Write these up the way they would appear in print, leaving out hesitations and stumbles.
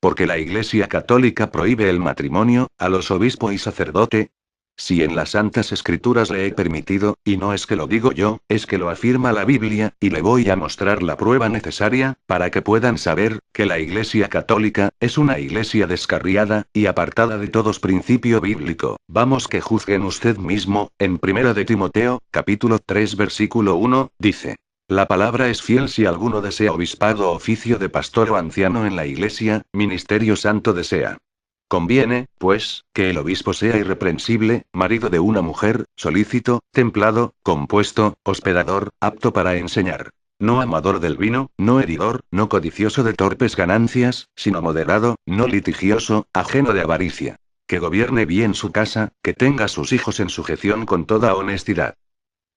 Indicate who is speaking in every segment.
Speaker 1: Porque la Iglesia Católica prohíbe el matrimonio a los obispo y sacerdote. Si en las Santas Escrituras le he permitido, y no es que lo digo yo, es que lo afirma la Biblia, y le voy a mostrar la prueba necesaria, para que puedan saber, que la Iglesia Católica, es una iglesia descarriada, y apartada de todos principio bíblico. Vamos que juzguen usted mismo, en 1 de Timoteo, capítulo 3 versículo 1, dice. La palabra es fiel si alguno desea obispado o oficio de pastor o anciano en la iglesia, ministerio santo desea. Conviene, pues, que el obispo sea irreprensible, marido de una mujer, solícito, templado, compuesto, hospedador, apto para enseñar. No amador del vino, no heridor, no codicioso de torpes ganancias, sino moderado, no litigioso, ajeno de avaricia. Que gobierne bien su casa, que tenga sus hijos en sujeción con toda honestidad.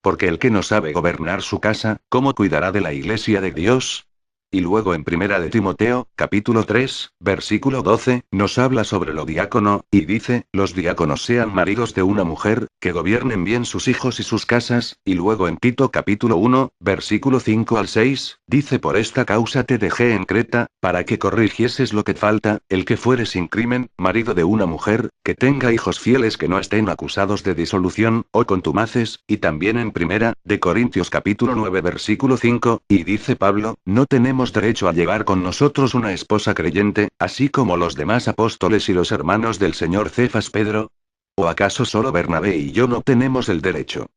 Speaker 1: Porque el que no sabe gobernar su casa, ¿cómo cuidará de la iglesia de Dios? Y luego en 1 de Timoteo, capítulo 3, versículo 12, nos habla sobre lo diácono, y dice, los diáconos sean maridos de una mujer, que gobiernen bien sus hijos y sus casas, y luego en Tito capítulo 1, versículo 5 al 6, dice por esta causa te dejé en Creta, para que corrigieses lo que falta, el que fuere sin crimen, marido de una mujer, que tenga hijos fieles que no estén acusados de disolución, o contumaces, y también en 1 de Corintios capítulo 9 versículo 5, y dice Pablo, no tenemos derecho a llevar con nosotros una esposa creyente, así como los demás apóstoles y los hermanos del Señor Cefas Pedro. ¿O acaso solo Bernabé y yo no tenemos el derecho?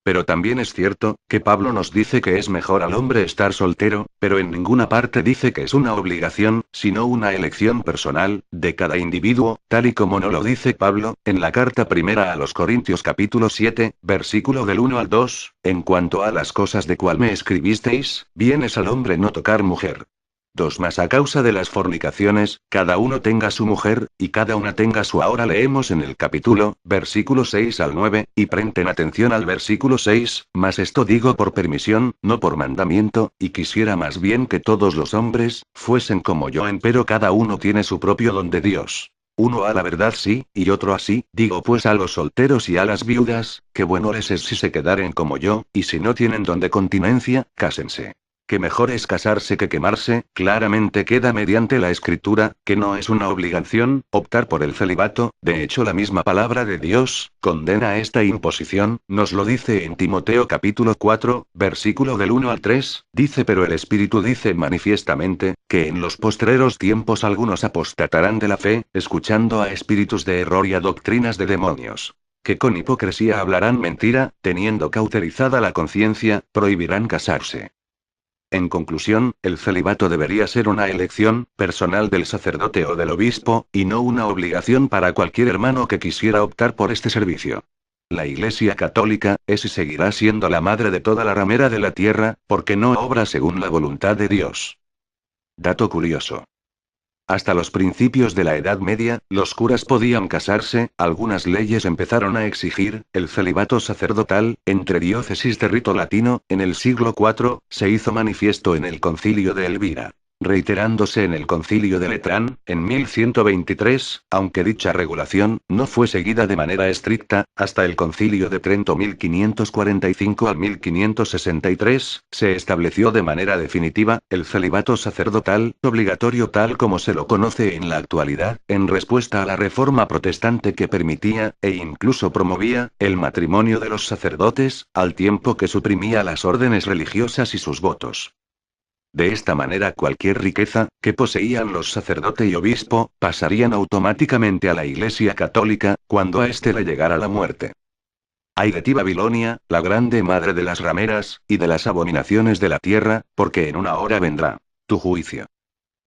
Speaker 1: Pero también es cierto, que Pablo nos dice que es mejor al hombre estar soltero, pero en ninguna parte dice que es una obligación, sino una elección personal, de cada individuo, tal y como no lo dice Pablo, en la carta primera a los Corintios capítulo 7, versículo del 1 al 2, en cuanto a las cosas de cual me escribisteis, bien es al hombre no tocar mujer. 2 Mas a causa de las fornicaciones, cada uno tenga su mujer, y cada una tenga su. Ahora leemos en el capítulo, versículo 6 al 9, y presten atención al versículo 6, mas esto digo por permisión, no por mandamiento, y quisiera más bien que todos los hombres, fuesen como yo, empero cada uno tiene su propio don de Dios. Uno a la verdad sí, y otro así, digo pues a los solteros y a las viudas, que bueno les es si se quedaren como yo, y si no tienen don de continencia, cásense. Que mejor es casarse que quemarse, claramente queda mediante la escritura, que no es una obligación, optar por el celibato, de hecho la misma palabra de Dios, condena esta imposición, nos lo dice en Timoteo capítulo 4, versículo del 1 al 3, dice pero el Espíritu dice manifiestamente, que en los postreros tiempos algunos apostatarán de la fe, escuchando a espíritus de error y a doctrinas de demonios. Que con hipocresía hablarán mentira, teniendo cauterizada la conciencia, prohibirán casarse. En conclusión, el celibato debería ser una elección personal del sacerdote o del obispo, y no una obligación para cualquier hermano que quisiera optar por este servicio. La Iglesia Católica es y seguirá siendo la madre de toda la ramera de la tierra, porque no obra según la voluntad de Dios. Dato curioso. Hasta los principios de la Edad Media, los curas podían casarse, algunas leyes empezaron a exigir el celibato sacerdotal, entre diócesis de rito latino, en el siglo IV, se hizo manifiesto en el concilio de Elvira. Reiterándose en el concilio de Letrán, en 1123, aunque dicha regulación no fue seguida de manera estricta, hasta el concilio de Trento 1545 al 1563, se estableció de manera definitiva, el celibato sacerdotal, obligatorio tal como se lo conoce en la actualidad, en respuesta a la reforma protestante que permitía, e incluso promovía, el matrimonio de los sacerdotes, al tiempo que suprimía las órdenes religiosas y sus votos. De esta manera cualquier riqueza, que poseían los sacerdote y obispo, pasarían automáticamente a la Iglesia Católica, cuando a éste le llegara la muerte. Ay de ti Babilonia, la grande madre de las rameras, y de las abominaciones de la tierra, porque en una hora vendrá tu juicio.